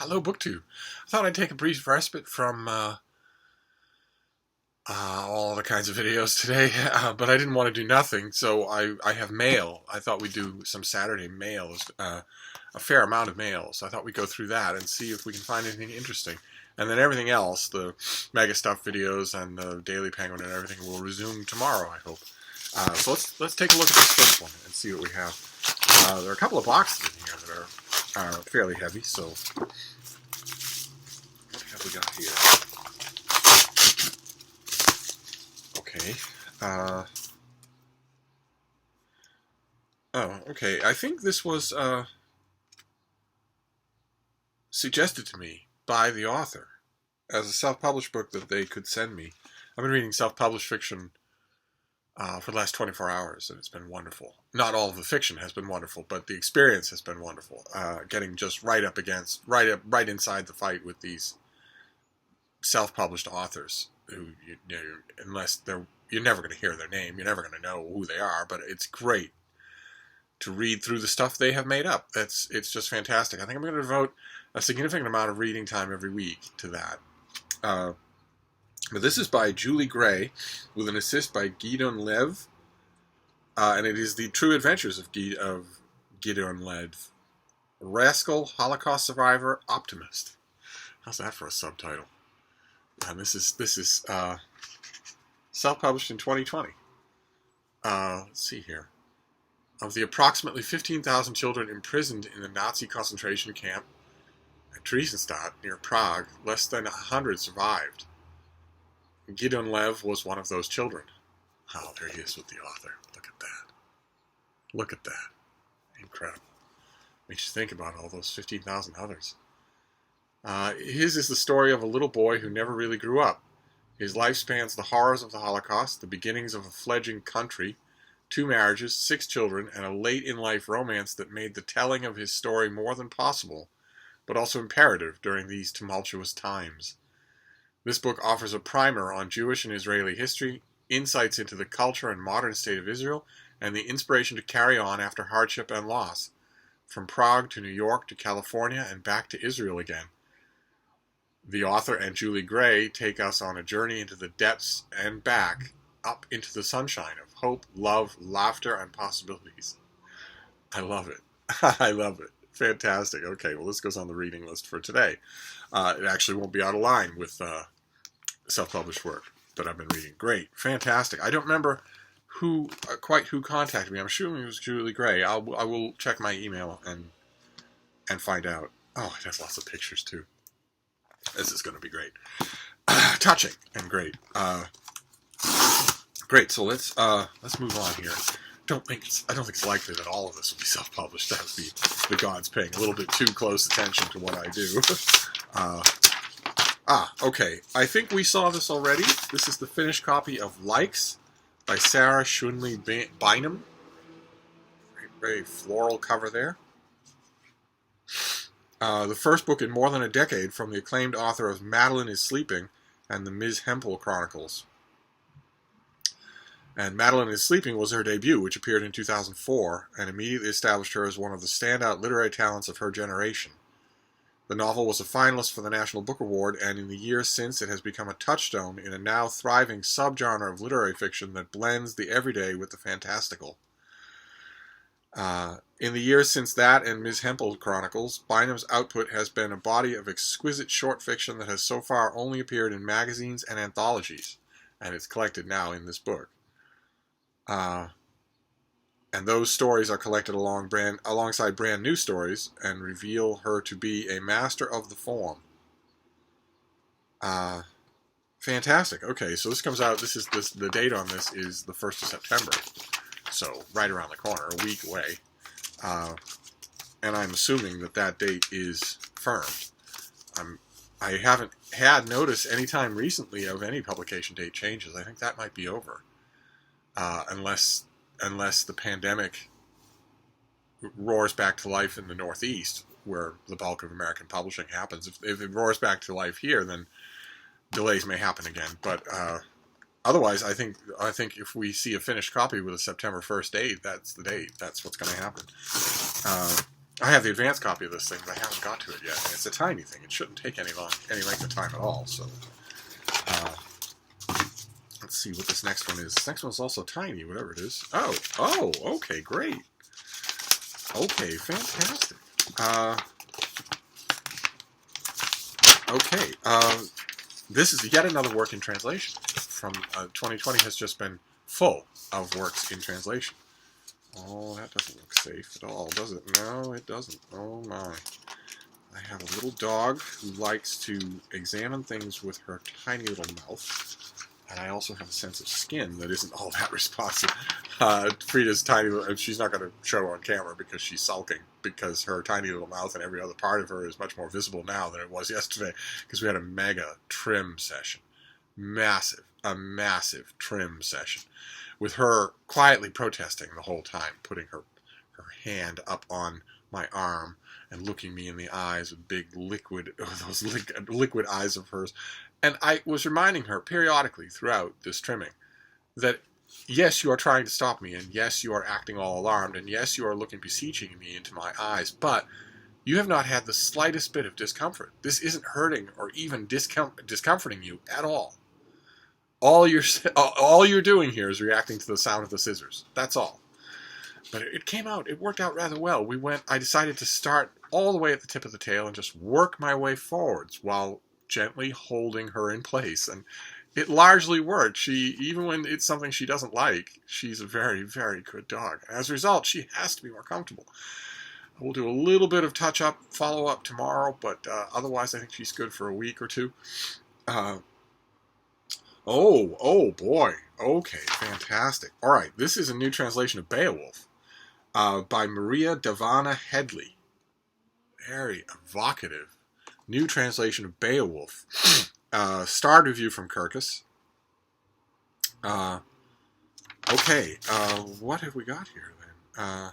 Hello, BookTube. I thought I'd take a brief respite from all the kinds of videos today, but I didn't want to do nothing, so I have mail. I thought we'd do some Saturday mails, a fair amount of mail, so I thought we'd go through that and see if we can find anything interesting. And then everything else, the Mega Stuff videos and the Daily Penguin and everything, will resume tomorrow, I hope. So let's take a look at this first one and see what we have. There are a couple of boxes in here that are fairly heavy, so what have we got here? Okay. Oh, okay. I think this was suggested to me by the author as a self-published book that they could send me. I've been reading self-published fiction for the last 24 hours, and it's been wonderful. Not all of the fiction has been wonderful, but the experience has been wonderful. Getting just right inside the fight with these self-published authors who, unless you're never going to hear their name, you're never going to know who they are, but it's great to read through the stuff they have made up. It's just fantastic. I think I'm going to devote a significant amount of reading time every week to that. But this is by Julie Gray, with an assist by Gideon Lev, and it is the true adventures of Gideon Lev, rascal, Holocaust survivor, optimist. How's that for a subtitle? And this is self-published in 2020. Let's see here. Of the approximately 15,000 children imprisoned in the Nazi concentration camp at Theresienstadt near Prague, less than 100 survived. Gideon Lev was one of those children. Oh, there he is with the author. Look at that. Look at that. Incredible. Makes you think about all those 15,000 others. His is the story of a little boy who never really grew up. His life spans the horrors of the Holocaust, the beginnings of a fledgling country, 2 marriages, 6 children, and a late-in-life romance that made the telling of his story more than possible, but also imperative during these tumultuous times. This book offers a primer on Jewish and Israeli history, insights into the culture and modern state of Israel, and the inspiration to carry on after hardship and loss, from Prague to New York to California and back to Israel again. The author and Julie Gray take us on a journey into the depths and back, up into the sunshine of hope, love, laughter, and possibilities. I love it. I love it. Fantastic. Okay, well, this goes on the reading list for today. It actually won't be out of line with self-published work that I've been reading. Great. Fantastic. I don't remember quite who contacted me. I'm assuming it was Julie Gray. I will check my email and find out. Oh, it has lots of pictures, too. This is going to be great. Touching and great. Great, so let's move on here. I don't think it's likely that all of this will be self-published. That would be the gods paying a little bit too close attention to what I do. Okay. I think we saw this already. This is the finished copy of Likes by Sarah Shunley Bynum. Very floral cover there. The first book in more than a decade from the acclaimed author of Madeline is Sleeping and the Ms. Hempel Chronicles. And Madeline is Sleeping was her debut, which appeared in 2004, and immediately established her as one of the standout literary talents of her generation. The novel was a finalist for the National Book Award, and in the years since it has become a touchstone in a now thriving subgenre of literary fiction that blends the everyday with the fantastical. In the years since that and Ms. Hempel Chronicles, Bynum's output has been a body of exquisite short fiction that has so far only appeared in magazines and anthologies, and it's collected now in this book. And those stories are collected alongside brand new stories and reveal her to be a master of the form. Fantastic. Okay, so this comes out, the date on this is the 1st of September. So, right around the corner, a week away. And I'm assuming that date is firm. I haven't had notice any time recently of any publication date changes. I think that might be over. Unless the pandemic roars back to life in the Northeast, where the bulk of American publishing happens. If it roars back to life here, then delays may happen again. But otherwise, I think if we see a finished copy with a September 1st date, that's the date. That's what's going to happen. I have the advanced copy of this thing, but I haven't got to it yet. And it's a tiny thing. It shouldn't take any length of time at all. So, let's see what this next one is. This next one's also tiny, whatever it is. Oh, okay, great. Okay, fantastic. Okay, this is yet another work in translation. From 2020 has just been full of works in translation. Oh, that doesn't look safe at all, does it? No, it doesn't. Oh my. I have a little dog who likes to examine things with her tiny little mouth. And I also have a sense of skin that isn't all that responsive. Frida's tiny little, she's not going to show on camera because she's sulking, because her tiny little mouth and every other part of her is much more visible now than it was yesterday, because we had a mega trim session. A massive trim session, with her quietly protesting the whole time, putting her hand up on my arm and looking me in the eyes with big liquid eyes of hers. And I was reminding her periodically throughout this trimming that, yes, you are trying to stop me, and yes, you are acting all alarmed, and yes, you are looking beseechingly into my eyes, but you have not had the slightest bit of discomfort. This isn't hurting or even discomforting you at all. All you're doing here is reacting to the sound of the scissors. That's all. But it came out. It worked out rather well. I decided to start all the way at the tip of the tail and just work my way forwards while gently holding her in place. And it largely worked. Even when it's something she doesn't like, she's a very, very good dog. As a result, she has to be more comfortable. We'll do a little bit of touch-up, follow-up tomorrow, but otherwise I think she's good for a week or two. Oh boy. Okay, fantastic. All right, this is a new translation of Beowulf by Maria Davana Headley. Very evocative. New translation of Beowulf. Starred review from Kirkus. Okay, what have we got here then?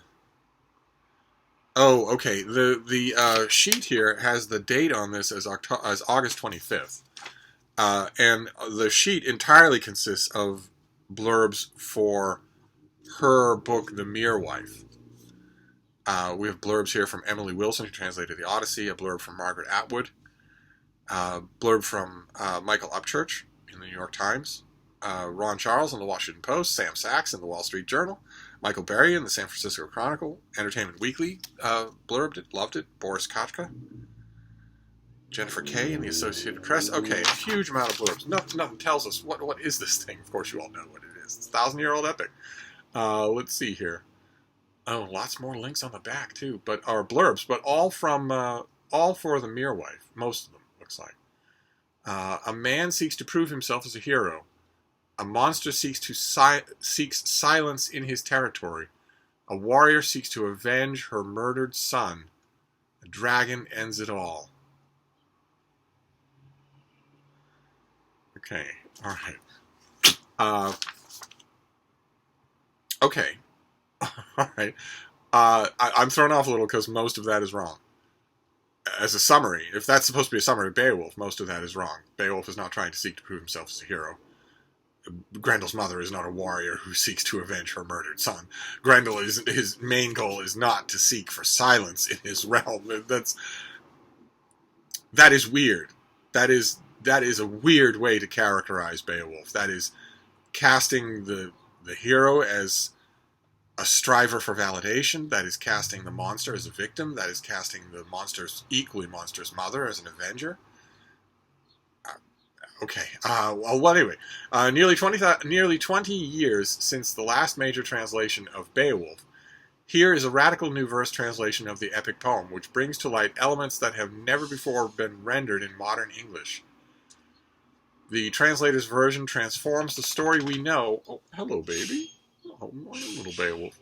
Okay. The sheet here has the date on this as August 25th. And the sheet entirely consists of blurbs for her book, The Mere Wife. We have blurbs here from Emily Wilson, who translated the Odyssey, a blurb from Margaret Atwood, blurb from Michael Upchurch in the New York Times, Ron Charles in the Washington Post, Sam Sachs in the Wall Street Journal, Michael Berry in the San Francisco Chronicle, Entertainment Weekly blurbed it, loved it, Boris Kochka, Jennifer Kay in the Associated Press. Okay, a huge amount of blurbs. Nothing tells us what is this thing. Of course, you all know what it is. It's a 1,000-year-old epic. Let's see here. Oh, lots more links on the back too, or blurbs, but all for The Mere Wife. Most of them, looks like. A man seeks to prove himself as a hero. A monster seeks silence in his territory. A warrior seeks to avenge her murdered son. A dragon ends it all. Okay, all right. Okay, all right. I'm thrown off a little because most of that is wrong. As a summary, if that's supposed to be a summary of Beowulf, most of that is wrong. Beowulf is not trying to seek to prove himself as a hero. Grendel's mother is not a warrior who seeks to avenge her murdered son. Grendel his main goal is not to seek for silence in his realm. That is weird. That is a weird way to characterize Beowulf. That is casting the hero as a striver for validation. That is casting the monster as a victim. That is casting the equally monstrous mother as an avenger. Okay. Well, anyway, nearly 20 years since the last major translation of Beowulf, here is a radical new verse translation of the epic poem, which brings to light elements that have never before been rendered in modern English. The translator's version transforms the story we know... Oh, hello, baby. Oh, morning, little Beowulf.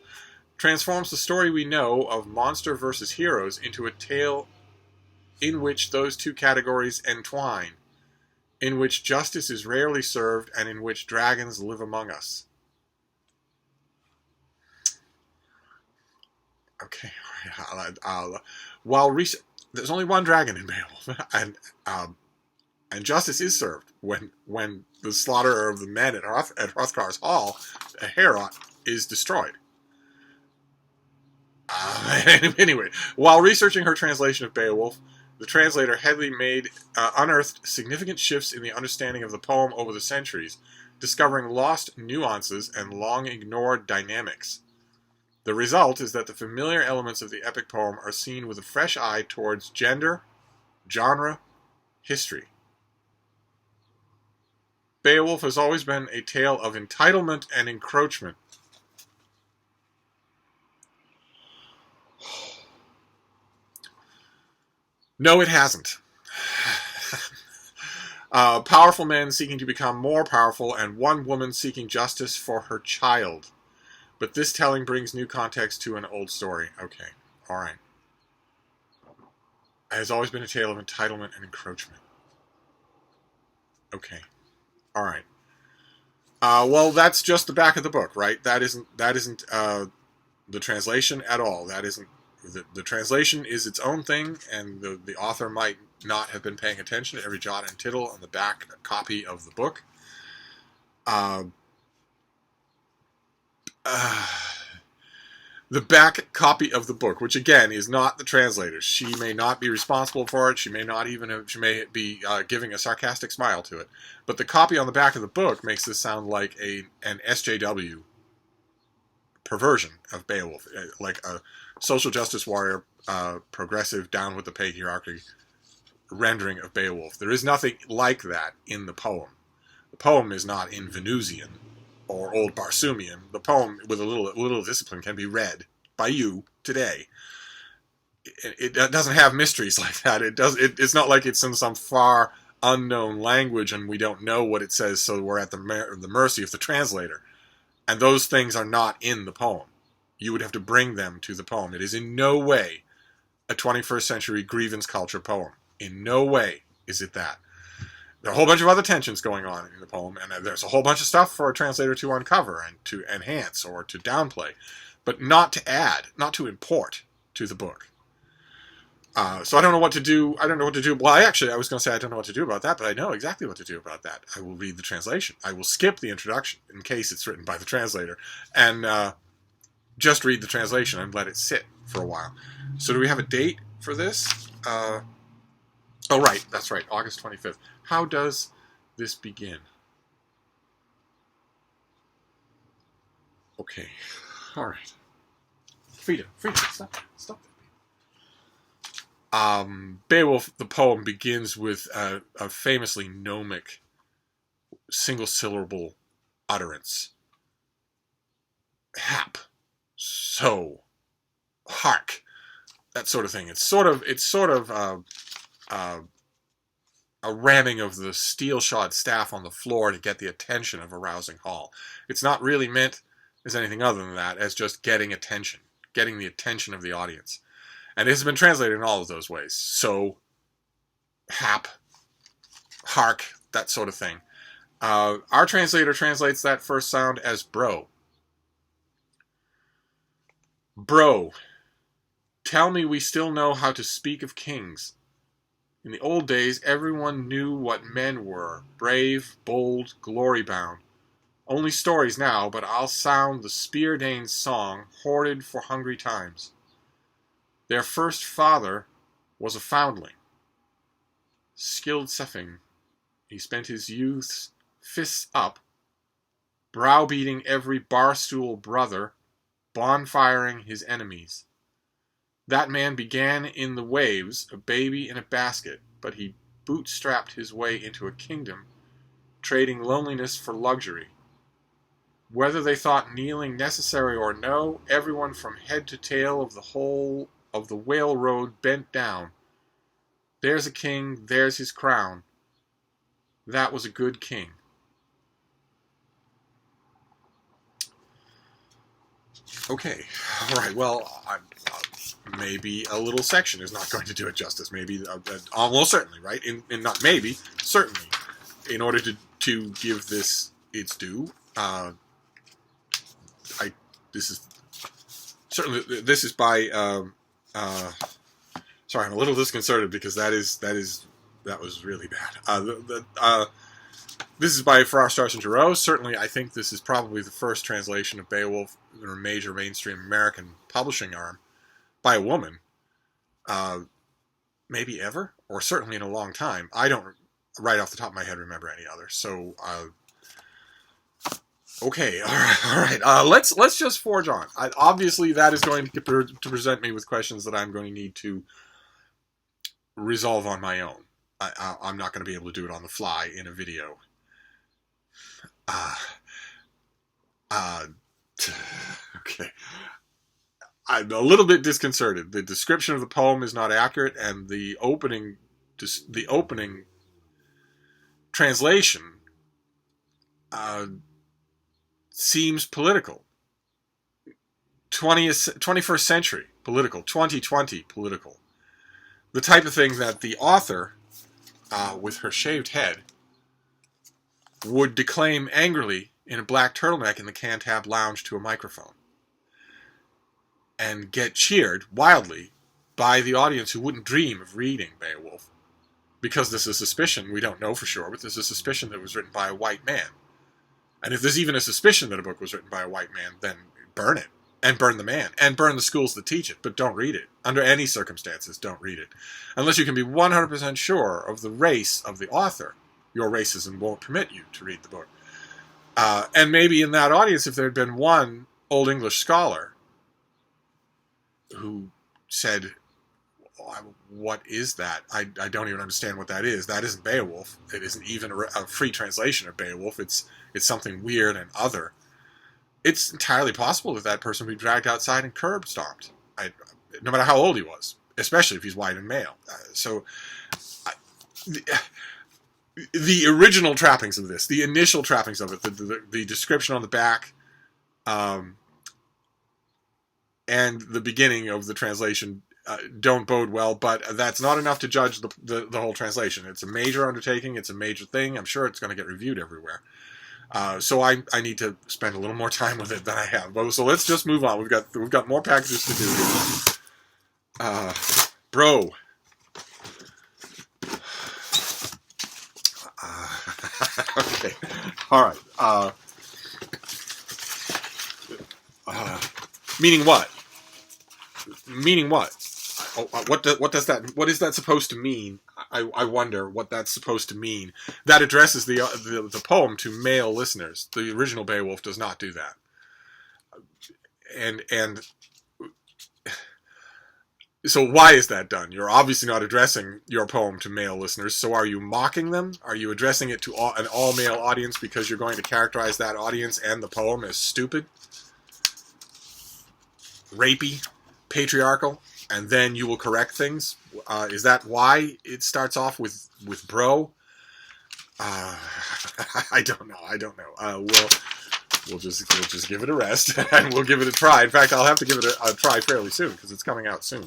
Transforms the story we know of monster versus heroes into a tale in which those two categories entwine, in which justice is rarely served, and in which dragons live among us. Okay, there's only one dragon in Beowulf, and justice is served when the slaughter of the men at Hrothgar's Hall, Heorot, is destroyed. Anyway, while researching her translation of Beowulf, the translator Headley unearthed significant shifts in the understanding of the poem over the centuries, discovering lost nuances and long-ignored dynamics. The result is that the familiar elements of the epic poem are seen with a fresh eye towards gender, genre, history. Beowulf has always been a tale of entitlement and encroachment. No, it hasn't. Powerful men seeking to become more powerful, and one woman seeking justice for her child. But this telling brings new context to an old story. Okay, alright. It has always been a tale of entitlement and encroachment. Okay, alright. Well, that's just the back of the book, right? That isn't the translation at all. That isn't the translation is its own thing, and the author might not have been paying attention to every jot and tittle on the back copy of the book. The back copy of the book, which again is not the translator's. She may not be responsible for it. She may not even have, she may be giving a sarcastic smile to it. But the copy on the back of the book makes this sound like an SJW perversion of Beowulf, like a social justice warrior, progressive, down with the patriarchy rendering of Beowulf. There is nothing like that in the poem. The poem is not in Venusian or Old Barsoomian. The poem, with a little discipline, can be read by you today. It doesn't have mysteries like that. It's not like it's in some far unknown language and we don't know what it says, so we're at the mercy of the translator. And those things are not in the poem. You would have to bring them to the poem. It is in no way a 21st century grievance culture poem. In no way is it that. There are a whole bunch of other tensions going on in the poem, and there's a whole bunch of stuff for a translator to uncover and to enhance or to downplay, but not to add, not to import to the book. So I don't know what to do. I don't know what to do. Well, I was going to say I don't know what to do about that, but I know exactly what to do about that. I will read the translation. I will skip the introduction in case it's written by the translator, and just read the translation and let it sit for a while. So do we have a date for this? Oh, right. That's right. August 25th. How does this begin? Okay. All right. Freedom. Stop that. Beowulf, the poem, begins with a famously gnomic single-syllable utterance. Hap. So. Hark. That sort of thing. It's sort of a ramming of the steel-shod staff on the floor to get the attention of a rousing hall. It's not really meant as anything other than that, as just getting attention, getting the attention of the audience. And it has been translated in all of those ways. So, hap, hark, that sort of thing. Our translator translates that first sound as bro. Bro, tell me we still know how to speak of kings. In the old days, everyone knew what men were, brave, bold, glory-bound. Only stories now, but I'll sound the Spear-Dane's song, hoarded for hungry times. Their first father was a foundling. Skilled Sefing, he spent his youth's fists up, browbeating every barstool brother, bonfiring his enemies. That man began in the waves, a baby in a basket, but he bootstrapped his way into a kingdom, trading loneliness for luxury. Whether they thought kneeling necessary or no, everyone from head to tail of the whole of the whale road bent down. There's a king, there's his crown. That was a good king. Okay, all right, well, maybe a little section is not going to do it justice. Maybe, almost certainly, right? Not maybe, certainly. In order to give this its due, this is by, sorry, I'm a little disconcerted because that was really bad. This is by Farrar, Straus and Giroux. Certainly, I think this is probably the first translation of Beowulf in a major mainstream American publishing arm. by a woman, maybe ever, or certainly in a long time. I don't, right off the top of my head, remember any other. So, okay, all right. Let's just forge on. Obviously, that is going to present me with questions that I'm going to need to resolve on my own. I'm not going to be able to do it on the fly in a video. Okay. I'm a little bit disconcerted. The description of the poem is not accurate, and the opening translation seems political. 21st century political, 2020 political. The type of thing that the author, with her shaved head, would declaim angrily in a black turtleneck in the Cantab lounge to a microphone, and get cheered wildly by the audience who wouldn't dream of reading Beowulf, because there's a suspicion, we don't know for sure, but there's a suspicion that it was written by a white man. And if there's even a suspicion that a book was written by a white man, then burn it, and burn the man, and burn the schools that teach it, but don't read it. Under any circumstances, don't read it. Unless you can be 100% sure of the race of the author, your racism won't permit you to read the book. And maybe in that audience, if there had been one Old English scholar who said, what is that? I don't even understand what that is. That isn't Beowulf. It isn't even a free translation of Beowulf. It's something weird and other. It's entirely possible that that person would be dragged outside and curb stomped, no matter how old he was, especially if he's white and male. The original trappings of this, the initial trappings of it, the description on the back, and the beginning of the translation don't bode well, but that's not enough to judge the whole translation. It's a major undertaking. It's a major thing. I'm sure it's going to get reviewed everywhere. So I need to spend a little more time with it than I have. So let's just move on. We've got more packages to do here. Bro. Okay. All right. Meaning what? Meaning what? What is that supposed to mean? I wonder what that's supposed to mean. That addresses the poem to male listeners. The original Beowulf does not do that. And so why is that done? You're obviously not addressing your poem to male listeners. So are you mocking them? Are you addressing it to an all-male audience because you're going to characterize that audience and the poem as stupid, rapey, patriarchal, and then you will correct things? Is that why it starts off with bro? I don't know. We'll just give it a rest and we'll give it a try. In fact, I'll have to give it a try fairly soon because it's coming out soon.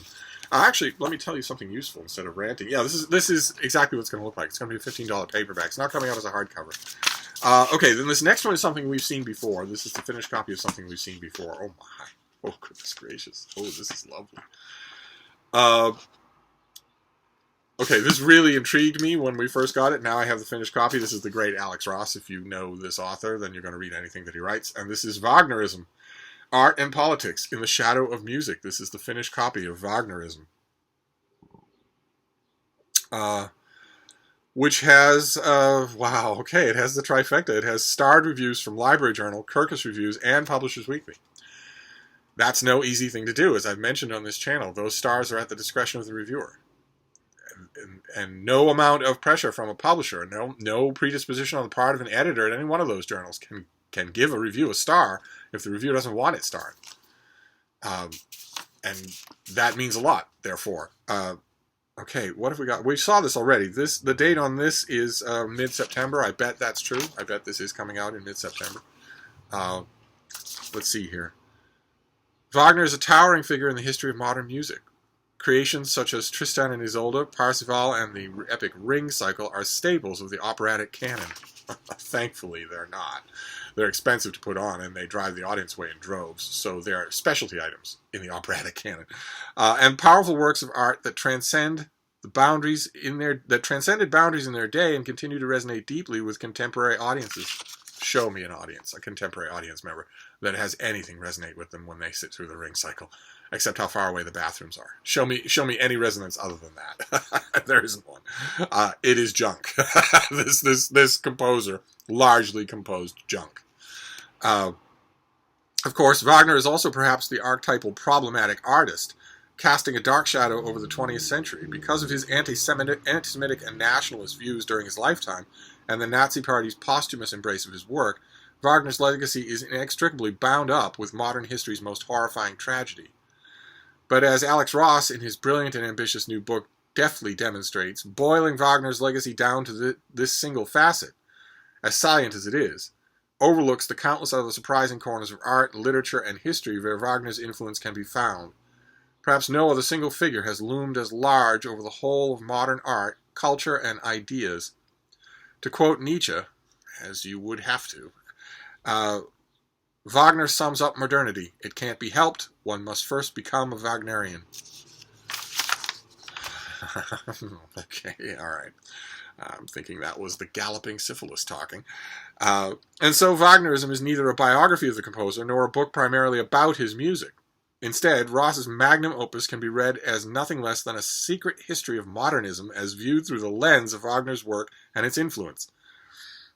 Actually, let me tell you something useful instead of ranting. Yeah, this is exactly what it's going to look like. It's going to be a $15 paperback. It's not coming out as a hardcover. Okay, then this next one is something we've seen before. This is the finished copy of something we've seen before. Oh my. Oh, goodness gracious. Oh, this is lovely. Okay, this really intrigued me when we first got it. Now I have the finished copy. This is the great Alex Ross. If you know this author, then you're going to read anything that he writes. And this is Wagnerism, Art and Politics in the Shadow of Music. This is the finished copy of Wagnerism. Which has, wow, okay, it has the trifecta. It has starred reviews from Library Journal, Kirkus Reviews, and Publishers Weekly. That's no easy thing to do. As I've mentioned on this channel, those stars are at the discretion of the reviewer. And no amount of pressure from a publisher, no predisposition on the part of an editor at any one of those journals can give a review a star if the reviewer doesn't want it starred. And that means a lot, therefore. Okay, what have we got? We saw this already. The date on this is mid-September. I bet that's true. I bet this is coming out in mid-September. Let's see here. Wagner is a towering figure in the history of modern music. Creations such as Tristan and Isolde, Parsifal, and the epic Ring cycle are staples of the operatic canon. Thankfully, they're not. They're expensive to put on, and they drive the audience away in droves, so they're specialty items in the operatic canon. And powerful works of art that transcended boundaries in their day and continue to resonate deeply with contemporary audiences. Show me an audience, a contemporary audience member, that has anything resonate with them when they sit through the Ring cycle. except how far away the bathrooms are. Show me any resonance other than that. There isn't one. It is junk. This composer largely composed junk. Of course, Wagner is also perhaps the archetypal problematic artist, casting a dark shadow over the 20th century. Because of his anti-Semitic and nationalist views during his lifetime, and the Nazi Party's posthumous embrace of his work, Wagner's legacy is inextricably bound up with modern history's most horrifying tragedy. But as Alex Ross, in his brilliant and ambitious new book, deftly demonstrates, boiling Wagner's legacy down to this single facet, as salient as it is, overlooks the countless other surprising corners of art, literature, and history where Wagner's influence can be found. Perhaps no other single figure has loomed as large over the whole of modern art, culture, and ideas. To quote Nietzsche, as you would have to, Wagner sums up modernity. It can't be helped. One must first become a Wagnerian. Okay, all right. I'm thinking that was the galloping syphilis talking. And so Wagnerism is neither a biography of the composer nor a book primarily about his music. Instead, Ross's magnum opus can be read as nothing less than a secret history of modernism as viewed through the lens of Wagner's work and its influence.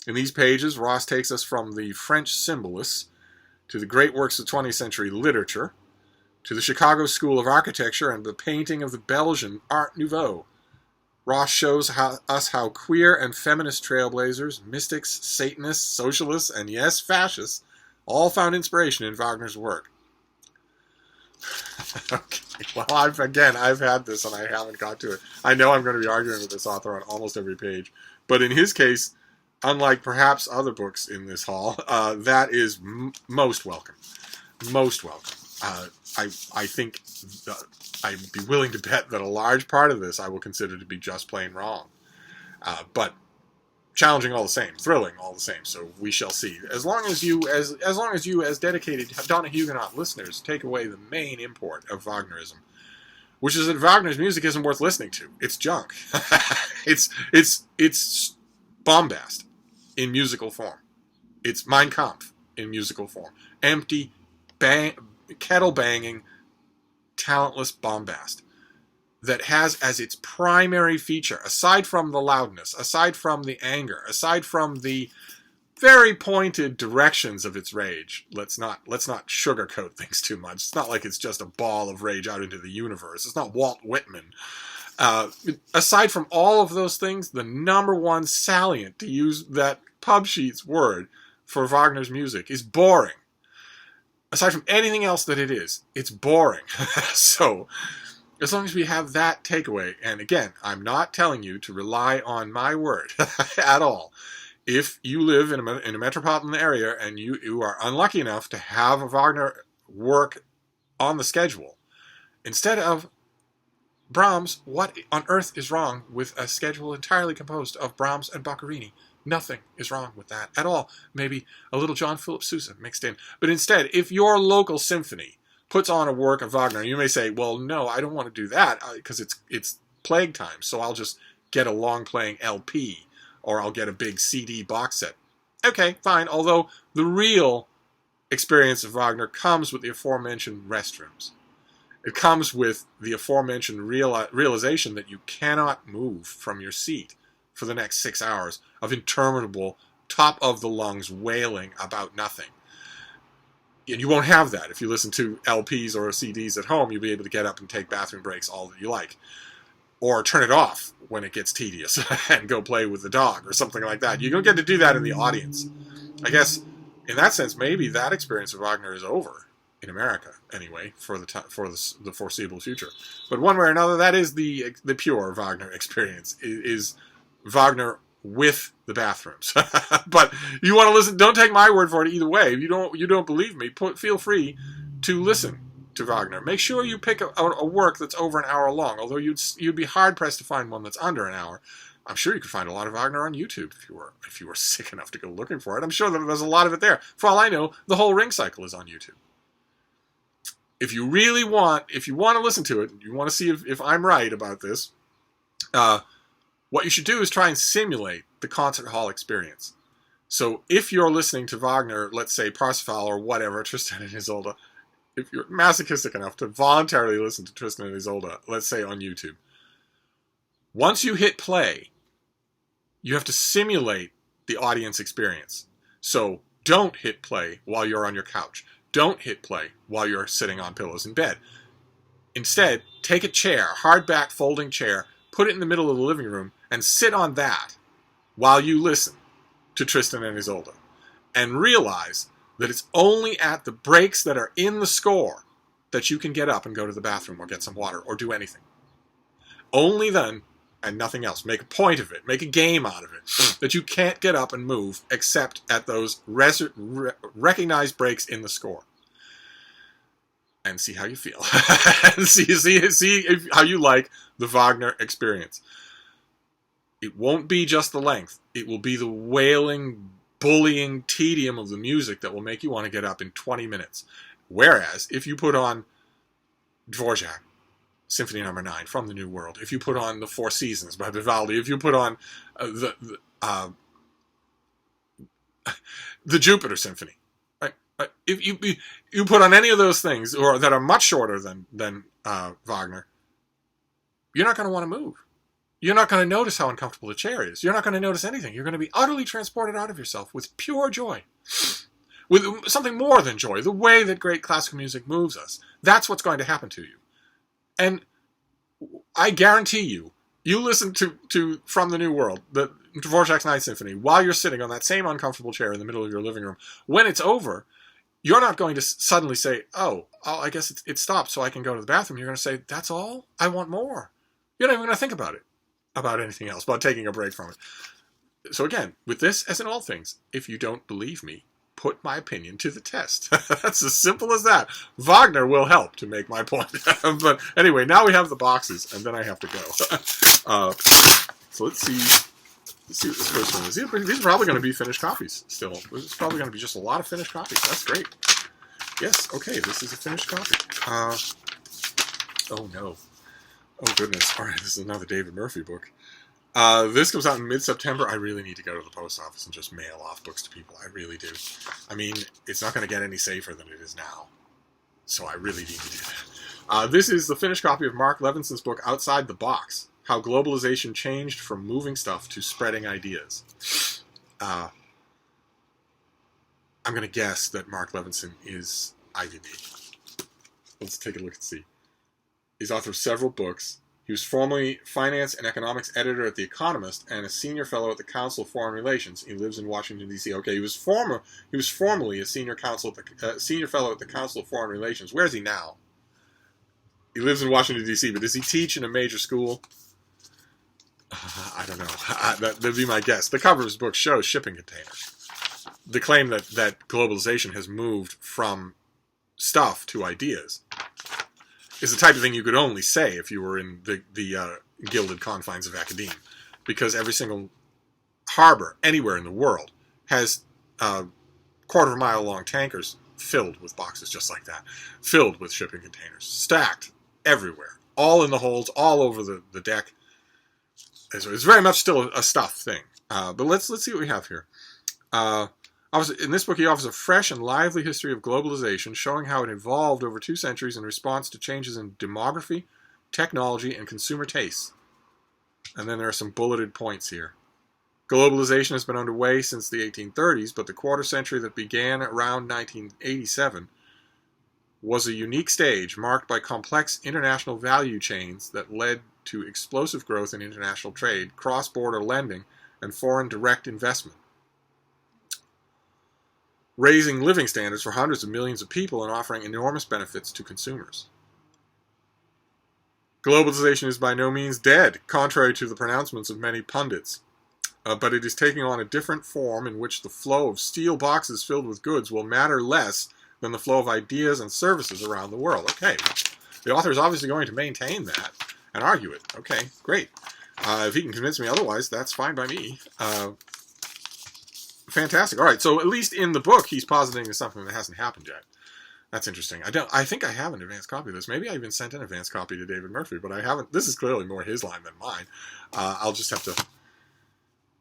In these pages, Ross takes us from the French symbolists to the great works of 20th century literature, to the Chicago School of Architecture and the painting of the Belgian Art Nouveau. Ross shows us how queer and feminist trailblazers, mystics, Satanists, socialists, and yes, fascists, all found inspiration in Wagner's work. Okay, well, I've had this and I haven't got to it. I know I'm going to be arguing with this author on almost every page, but in his case, unlike perhaps other books in this hall, that is most welcome. Most welcome. I think I'd be willing to bet that a large part of this I will consider to be just plain wrong. But challenging all the same, thrilling all the same, so we shall see. As long as you, as dedicated Donoghue listeners, take away the main import of Wagnerism, which is that Wagner's music isn't worth listening to. It's junk. It's bombast in musical form. It's Mein Kampf in musical form. Empty, kettle-banging, talentless bombast that has as its primary feature, aside from the loudness, aside from the anger, aside from the very pointed directions of its rage. Let's not sugarcoat things too much. It's not like it's just a ball of rage out into the universe. It's not Walt Whitman. Aside from all of those things, the number one salient, to use that pub sheets word for Wagner's music, is boring. Aside from anything else that it is, it's boring. So, as long as we have that takeaway, and again, I'm not telling you to rely on my word at all. If you live in a metropolitan area and you are unlucky enough to have a Wagner work on the schedule, instead of Brahms, what on earth is wrong with a schedule entirely composed of Brahms and Boccherini? Nothing is wrong with that at all. Maybe a little John Philip Sousa mixed in. But instead, if your local symphony puts on a work of Wagner, you may say, well, no, I don't want to do that because it's plague time, so I'll just get a long-playing LP or I'll get a big CD box set. Okay, fine, although the real experience of Wagner comes with the aforementioned restrooms. It comes with the aforementioned realization that you cannot move from your seat for the next 6 hours of interminable, top-of-the-lungs wailing about nothing. And you won't have that if you listen to LPs or CDs at home. You'll be able to get up and take bathroom breaks all that you like. Or turn it off when it gets tedious and go play with the dog or something like that. You don't get to do that in the audience. I guess, in that sense, maybe that experience of Wagner is over. In America, anyway, for the foreseeable future. But one way or another, that is the pure Wagner experience, is Wagner with the bathrooms. But you want to listen, don't take my word for it either way. If you don't believe me, feel free to listen to Wagner. Make sure you pick a work that's over an hour long, although you'd be hard-pressed to find one that's under an hour. I'm sure you could find a lot of Wagner on YouTube if you were sick enough to go looking for it. I'm sure that there's a lot of it there. For all I know, the whole Ring Cycle is on YouTube. If you want to listen to it, you want to see if I'm right about this, what you should do is try and simulate the concert hall experience. So if you're listening to Wagner, let's say Parsifal or whatever, Tristan and Isolde, if you're masochistic enough to voluntarily listen to Tristan and Isolde, let's say on YouTube, once you hit play, you have to simulate the audience experience. So don't hit play while you're on your couch. Don't hit play while you're sitting on pillows in bed. Instead, take a chair, hardback folding chair, put it in the middle of the living room, and sit on that while you listen to Tristan and Isolde. And realize that it's only at the breaks that are in the score that you can get up and go to the bathroom or get some water or do anything. Only then, and nothing else. Make a point of it. Make a game out of it. That you can't get up and move except at those recognized breaks in the score. And see how you feel. And see how you like the Wagner experience. It won't be just the length. It will be the wailing, bullying tedium of the music that will make you want to get up in 20 minutes. Whereas, if you put on Dvorak, Symphony No. 9 from the New World, if you put on The Four Seasons by Vivaldi, if you put on the Jupiter Symphony, right? If you put on any of those things or that are much shorter than Wagner, you're not going to want to move. You're not going to notice how uncomfortable the chair is. You're not going to notice anything. You're going to be utterly transported out of yourself with pure joy. With something more than joy. The way that great classical music moves us. That's what's going to happen to you. And I guarantee you, you listen to From the New World, the Dvorak's Ninth Symphony, while you're sitting on that same uncomfortable chair in the middle of your living room. When it's over, you're not going to suddenly say, oh I guess it stopped so I can go to the bathroom. You're going to say, that's all? I want more. You're not even going to think about it. About anything else, about taking a break from it. So again, with this, as in all things, if you don't believe me, put my opinion to the test. That's as simple as that. Wagner will help to make my point. But anyway, now we have the boxes, and then I have to go. So let's see what this first one is. These are probably going to be finished copies still. It's probably going to be just a lot of finished copies. That's great. Yes, okay, this is a finished copy. Oh no. Oh, goodness. All right, this is another David Murphy book. This comes out in mid-September. I really need to go to the post office and just mail off books to people. I really do. I mean, it's not going to get any safer than it is now. So I really need to do that. This is the finished copy of Mark Levinson's book, Outside the Box, How Globalization Changed from Moving Stuff to Spreading Ideas. I'm going to guess that Mark Levinson is Ivy League. Let's take a look and see. He's author of several books. He was formerly finance and economics editor at The Economist and a senior fellow at the Council of Foreign Relations. He lives in Washington, D.C. Okay, he was formerly a senior fellow at the Council of Foreign Relations. Where is he now? He lives in Washington, D.C., but does he teach in a major school? I don't know. That'd be my guess. The cover of his book shows shipping containers. The claim that globalization has moved from stuff to ideas is the type of thing you could only say if you were in the gilded confines of academia. Because every single harbor anywhere in the world has quarter-mile-long tankers filled with boxes just like that. Filled with shipping containers. Stacked everywhere. All in the holds, all over the deck. It's very much still a stuff thing. But let's see what we have here. In this book, he offers a fresh and lively history of globalization, showing how it evolved over 2 centuries in response to changes in demography, technology, and consumer tastes. And then there are some bulleted points here. Globalization has been underway since the 1830s, but the quarter century that began around 1987 was a unique stage marked by complex international value chains that led to explosive growth in international trade, cross-border lending, and foreign direct investment, raising living standards for hundreds of millions of people and offering enormous benefits to consumers. Globalization is by no means dead, contrary to the pronouncements of many pundits, but it is taking on a different form in which the flow of steel boxes filled with goods will matter less than the flow of ideas and services around the world. Okay, the author is obviously going to maintain that and argue it. Okay, great. If he can convince me otherwise, that's fine by me. Fantastic. All right, so at least in the book, he's positing something that hasn't happened yet. That's interesting. I think I have an advanced copy of this. Maybe I even sent an advanced copy to David Murphy, but I haven't. This is clearly more his line than mine. I'll just have to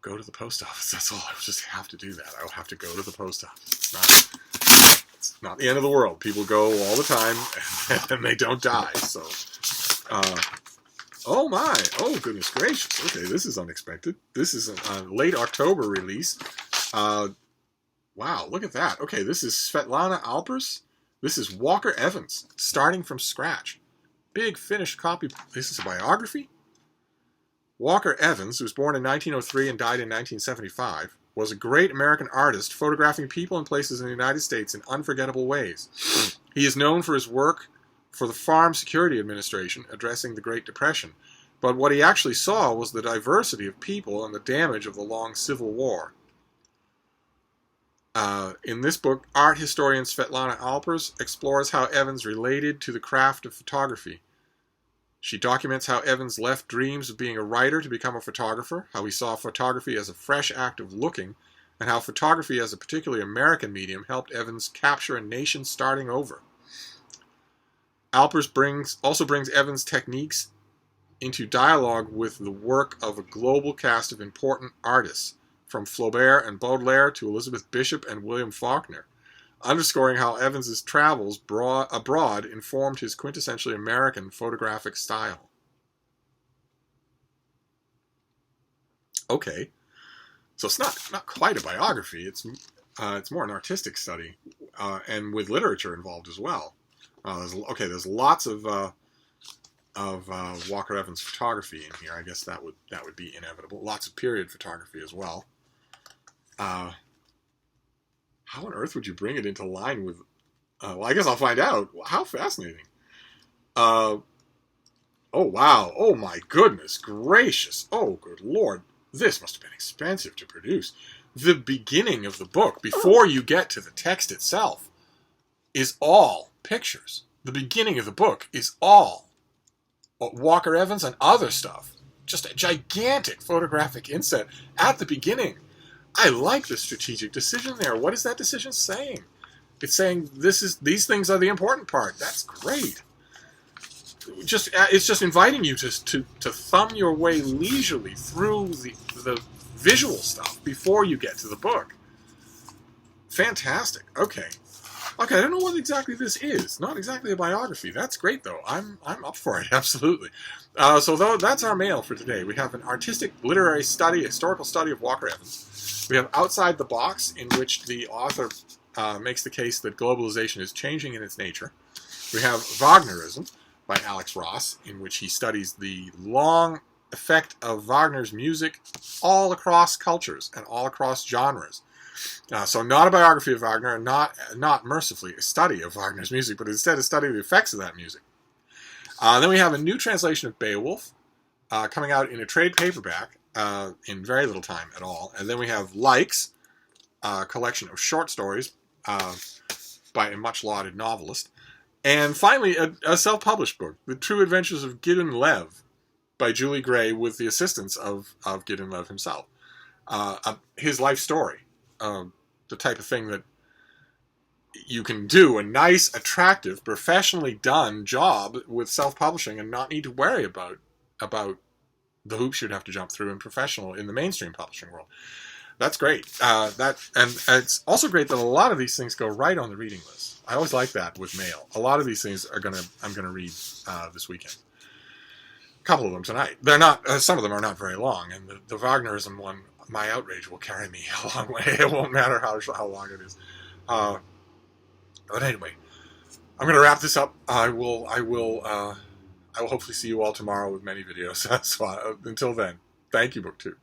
go to the post office. That's all. I'll just have to do that. I'll have to go to the post office. It's not the end of the world. People go all the time, and they don't die. So, oh my! Oh goodness gracious! Okay, this is unexpected. This is a late October release. Wow, look at that. Okay, this is Svetlana Alpers. This is Walker Evans, starting from scratch. Big finished copy. This is a biography. Walker Evans, who was born in 1903 and died in 1975, was a great American artist photographing people and places in the United States in unforgettable ways. He is known for his work for the Farm Security Administration addressing the Great Depression, but what he actually saw was the diversity of people and the damage of the long Civil War. In this book, art historian Svetlana Alpers explores how Evans related to the craft of photography. She documents how Evans left dreams of being a writer to become a photographer, how he saw photography as a fresh act of looking, and how photography as a particularly American medium helped Evans capture a nation starting over. Alpers also brings Evans' techniques into dialogue with the work of a global cast of important artists, from Flaubert and Baudelaire to Elizabeth Bishop and William Faulkner, underscoring how Evans' travels abroad informed his quintessentially American photographic style. Okay, so it's not quite a biography. It's more an artistic study, and with literature involved as well. There's lots of Walker Evans photography in here. I guess that would be inevitable. Lots of period photography as well. How on earth would you bring it into line with... well, I guess I'll find out. How fascinating. Oh, wow. Oh, my goodness gracious. Oh, good Lord. This must have been expensive to produce. The beginning of the book, before you get to the text itself, is all pictures. The beginning of the book is all Walker Evans and other stuff. Just a gigantic photographic inset at the beginning. I like the strategic decision there. What is that decision saying? It's saying these things are the important part. That's great. It's just inviting you to thumb your way leisurely through the visual stuff before you get to the book. Fantastic. Okay, I don't know what exactly this is. Not exactly a biography. That's great though. I'm up for it. Absolutely. So that's our mail for today. We have an artistic literary study, historical study of Walker Evans. We have Outside the Box, in which the author makes the case that globalization is changing in its nature. We have Wagnerism by Alex Ross, in which he studies the long effect of Wagner's music all across cultures and all across genres. So not a biography of Wagner, and not mercifully a study of Wagner's music, but instead a study of the effects of that music. Then we have a new translation of Beowulf coming out in a trade paperback in very little time at all. And then we have Likes, a collection of short stories by a much-lauded novelist. And finally, a self-published book, The True Adventures of Gideon Lev by Julie Gray, with the assistance of Gideon Lev himself. His life story, the type of thing that you can do, a nice, attractive, professionally done job with self-publishing and not need to worry about the hoops you'd have to jump through in the mainstream publishing world. That's great. And it's also great that a lot of these things go right on the reading list. I always like that with mail. A lot of these things I'm gonna read this weekend. A couple of them tonight. They're not. Some of them are not very long, and the Wagnerism one, my outrage will carry me a long way. It won't matter how long it is. But anyway, I'm gonna wrap this up. I will hopefully see you all tomorrow with many videos. So until then, thank you, BookTube.